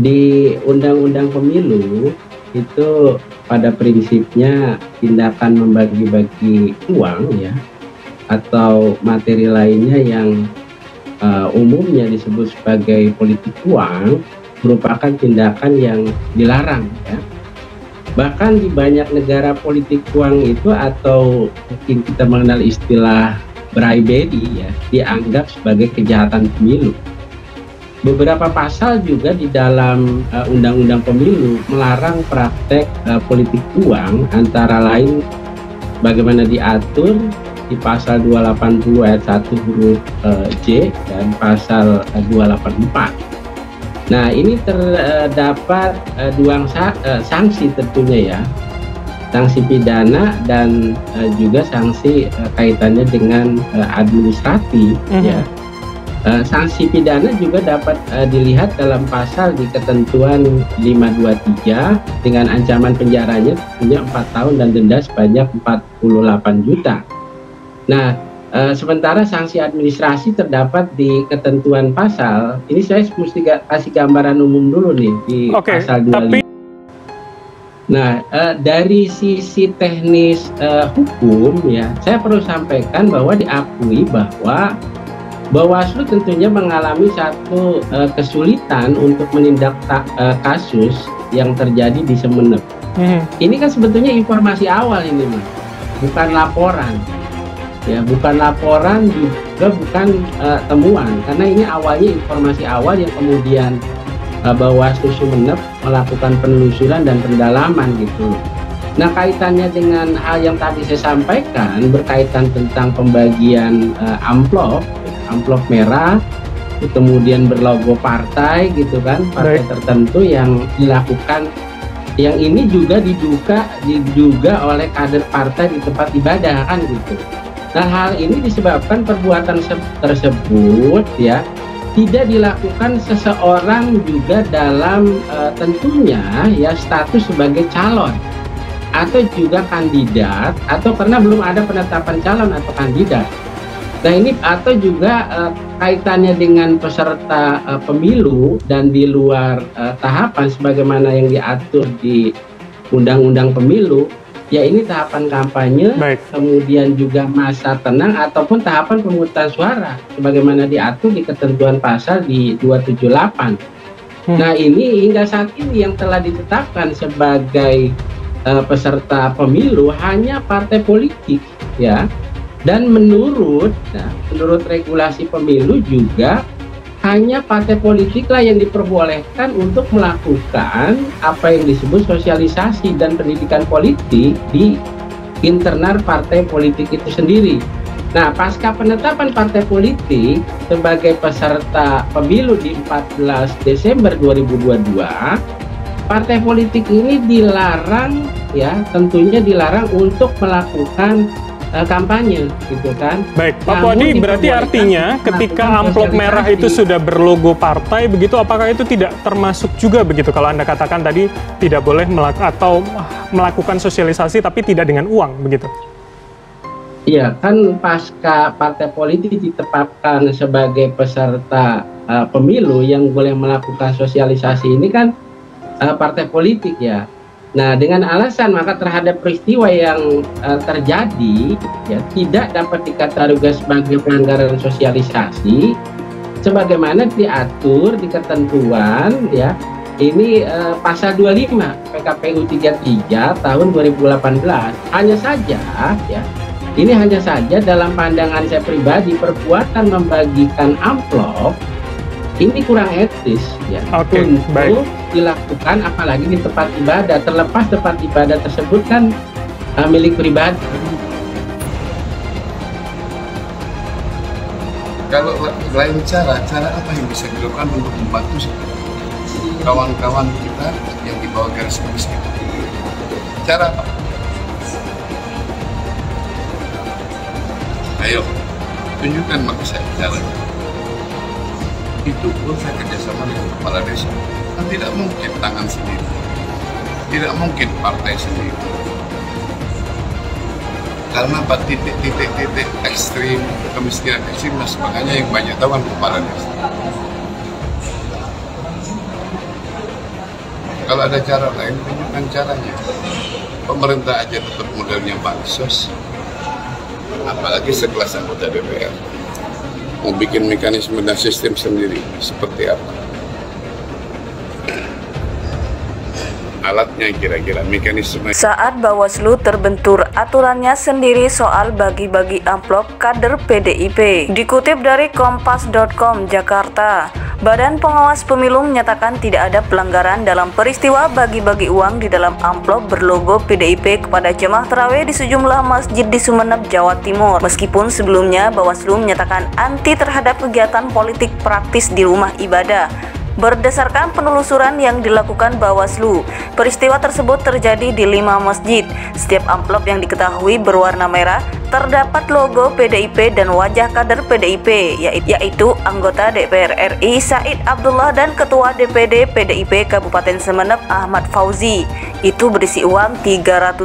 Di Undang-Undang Pemilu itu pada prinsipnya tindakan membagi-bagi uang ya atau materi lainnya yang umumnya disebut sebagai politik uang merupakan tindakan yang dilarang ya. Bahkan di banyak negara politik uang itu atau mungkin kita mengenal istilah bribery ya dianggap sebagai kejahatan pemilu. Beberapa pasal juga di dalam Undang-Undang Pemilu melarang praktek politik uang, antara lain bagaimana diatur di pasal 280 ayat 1 huruf J dan pasal 284. Nah, ini terdapat dua sanksi tentunya ya, sanksi pidana dan juga sanksi kaitannya dengan administratif ya. Sanksi pidana juga dapat dilihat dalam pasal di ketentuan 523 dengan ancaman penjaranya tentunya 4 tahun dan denda sebanyak 48 juta. Nah, sementara sanksi administrasi terdapat di ketentuan pasal, ini saya mesti kasih gambaran umum dulu nih di pasal 25. Nah, dari sisi teknis hukum ya, saya perlu sampaikan bahwa diakui bahwa Bawaslu tentunya mengalami satu kesulitan untuk menindak kasus yang terjadi di Sumeneb. Ini kan sebetulnya informasi awal ini, Mas, bukan laporan. Ya, bukan laporan juga bukan temuan, karena ini awalnya informasi awal yang kemudian Bawaslu Sumeneb melakukan penelusuran dan pendalaman gitu. Nah, kaitannya dengan hal yang tadi saya sampaikan berkaitan tentang pembagian amplop merah, kemudian berlogo partai gitu kan, partai tertentu yang dilakukan, yang ini juga diduga oleh kader partai di tempat ibadah kan gitu. Nah, hal ini disebabkan perbuatan tersebut ya tidak dilakukan seseorang juga dalam tentunya ya status sebagai calon atau juga kandidat, atau karena belum ada penetapan calon atau kandidat. Nah, ini atau juga kaitannya dengan peserta pemilu dan di luar tahapan sebagaimana yang diatur di Undang-Undang Pemilu. Ya, ini tahapan kampanye, kemudian juga masa tenang ataupun tahapan pemungutan suara sebagaimana diatur di ketentuan pasal di 278. Nah, ini hingga saat ini yang telah ditetapkan sebagai peserta pemilu hanya partai politik ya. Dan menurut regulasi pemilu juga hanya partai politik lah yang diperbolehkan untuk melakukan apa yang disebut sosialisasi dan pendidikan politik di internal partai politik itu sendiri. Nah, pasca penetapan partai politik sebagai peserta pemilu di 14 Desember 2022, partai politik ini dilarang ya, tentunya dilarang untuk melakukan kampanye gitu kan. Baik, Pak Puadi, berarti artinya ketika amplop merah itu sudah berlogo partai begitu, apakah itu tidak termasuk juga begitu kalau Anda katakan tadi tidak boleh melakukan sosialisasi tapi tidak dengan uang begitu? Iya, kan pasca partai politik ditetapkan sebagai peserta pemilu yang boleh melakukan sosialisasi ini kan partai politik ya. Nah, dengan alasan maka terhadap peristiwa yang terjadi ya tidak dapat dikategorikan sebagai pelanggaran sosialisasi sebagaimana diatur di ketentuan ya. Ini pasal 25 PKPU 33 tahun 2018. Hanya saja ya, ini hanya saja dalam pandangan saya pribadi perbuatan membagikan amplop ini kurang etis ya untuk dilakukan apalagi di tempat ibadah, terlepas tempat ibadah tersebut kan milik pribadi. Kalau lain cara apa yang bisa dilakukan untuk membantu kawan-kawan kita yang di bawah garis kemiskinan? Cara apa? Ayo, tunjukkan maka saya caranya. Itu pun saya kerjasama dengan kepala desa. Kan tidak mungkin tangan sendiri, tidak mungkin partai sendiri, karena titik-titik ekstrim kemiskinan ekstrim, makanya yang banyak tahu kan kepala desa. Kalau ada cara lain, tunjukkan caranya. Pemerintah aja tetap modelnya bansos, apalagi sekelas anggota DPR. Mau bikin mekanisme dan sistem sendiri, seperti apa? Alatnya kira-kira, mekanisme. Saat Bawaslu terbentur aturannya sendiri soal bagi-bagi amplop kader PDIP. Dikutip dari kompas.com Jakarta, Badan Pengawas Pemilu menyatakan tidak ada pelanggaran dalam peristiwa bagi-bagi uang di dalam amplop berlogo PDIP kepada jemaah tarawih di sejumlah masjid di Sumeneb, Jawa Timur. Meskipun sebelumnya Bawaslu menyatakan anti terhadap kegiatan politik praktis di rumah ibadah. Berdasarkan penelusuran yang dilakukan Bawaslu, peristiwa tersebut terjadi di 5 masjid. Setiap amplop yang diketahui berwarna merah terdapat logo PDIP dan wajah kader PDIP, yaitu anggota DPR RI Said Abdullah dan Ketua DPD PDIP Kabupaten Sumeneb Ahmad Fauzi. Itu berisi uang 300.000.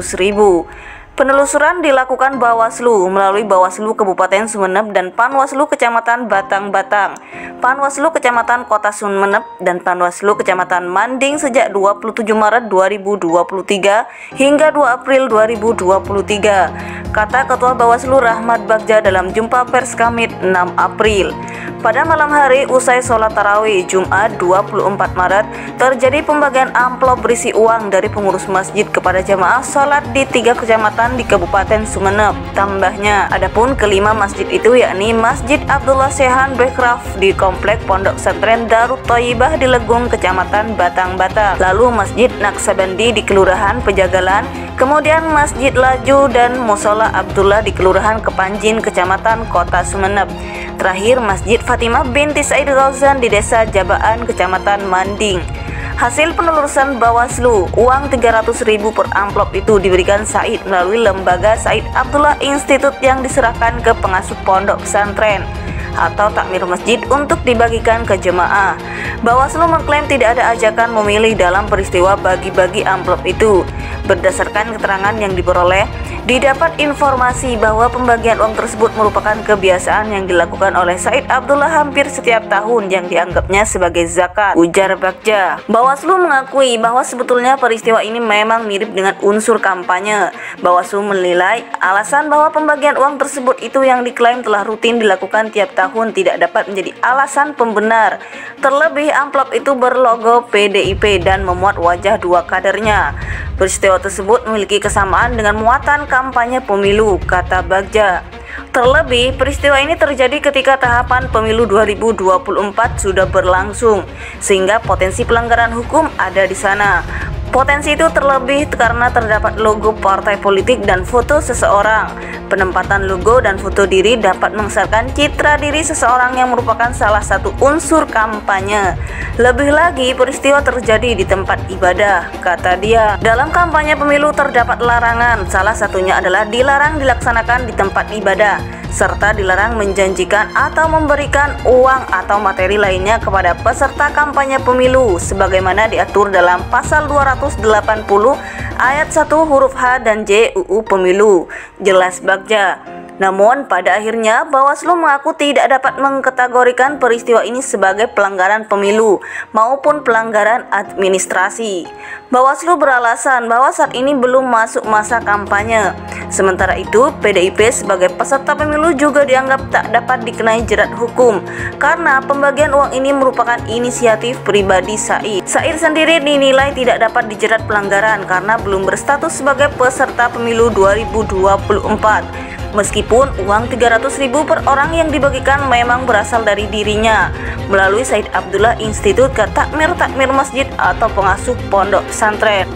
Penelusuran dilakukan Bawaslu melalui Bawaslu Kabupaten Sumeneb dan Panwaslu Kecamatan Batang-Batang, Panwaslu Kecamatan Kota Sumeneb, dan Panwaslu Kecamatan Manding sejak 27 Maret 2023 hingga 2 April 2023, kata Ketua Bawaslu Rahmat Bagja dalam jumpa pers Kamit 6 April. Pada malam hari usai sholat tarawih Jumat 24 Maret, terjadi pembagian amplop berisi uang dari pengurus masjid kepada jamaah sholat di 3 kecamatan di Kabupaten Sumeneb. Tambahnya, adapun kelima masjid itu yakni Masjid Abdullah Sehan Bekraf di Komplek Pondok Pesantren Darut Thayyibah di Legung, Kecamatan Batang-Batang, lalu Masjid Naksabandi di Kelurahan Pejagalan, kemudian Masjid Laju dan Musola Abdullah di Kelurahan Kepanjin, Kecamatan Kota Sumeneb. Terakhir Masjid Fatimah binti Said Ghauzan di Desa Jabaan, Kecamatan Manding. Hasil penelusuran Bawaslu, uang 300.000 per amplop itu diberikan Said melalui lembaga Said Abdullah Institute yang diserahkan ke pengasuh pondok pesantren atau takmir masjid untuk dibagikan ke jemaah. Bawaslu mengklaim tidak ada ajakan memilih dalam peristiwa bagi-bagi amplop itu. Berdasarkan keterangan yang diperoleh, didapat informasi bahwa pembagian uang tersebut merupakan kebiasaan yang dilakukan oleh Said Abdullah hampir setiap tahun yang dianggapnya sebagai zakat, ujar Bagja. Bawaslu mengakui bahwa sebetulnya peristiwa ini memang mirip dengan unsur kampanye. Bawaslu menilai alasan bahwa pembagian uang tersebut itu yang diklaim telah rutin dilakukan tiap tahun tidak dapat menjadi alasan pembenar. Terlebih amplop itu berlogo PDIP dan memuat wajah 2 kadernya. Peristiwa tersebut memiliki kesamaan dengan muatan kampanye pemilu, kata Bagja. Terlebih, peristiwa ini terjadi ketika tahapan pemilu 2024 sudah berlangsung, sehingga potensi pelanggaran hukum ada di sana. Potensi itu terlebih karena terdapat logo partai politik dan foto seseorang. Penempatan logo dan foto diri dapat mengesahkan citra diri seseorang yang merupakan salah satu unsur kampanye. Lebih lagi, peristiwa terjadi di tempat ibadah, kata dia. Dalam kampanye pemilu terdapat larangan, salah satunya adalah dilarang dilaksanakan di tempat ibadah, serta dilarang menjanjikan atau memberikan uang atau materi lainnya kepada peserta kampanye pemilu sebagaimana diatur dalam pasal 280 ayat 1 huruf H dan J UU Pemilu, jelas Bagja. Namun pada akhirnya Bawaslu mengaku tidak dapat mengkategorikan peristiwa ini sebagai pelanggaran pemilu maupun pelanggaran administrasi. Bawaslu beralasan bahwa saat ini belum masuk masa kampanye. Sementara itu, PDIP sebagai peserta pemilu juga dianggap tak dapat dikenai jerat hukum karena pembagian uang ini merupakan inisiatif pribadi Said. Said sendiri dinilai tidak dapat dijerat pelanggaran karena belum berstatus sebagai peserta pemilu 2024. Meskipun uang 300.000 per orang yang dibagikan memang berasal dari dirinya melalui Said Abdullah Institute ke takmir masjid atau pengasuh pondok pesantren.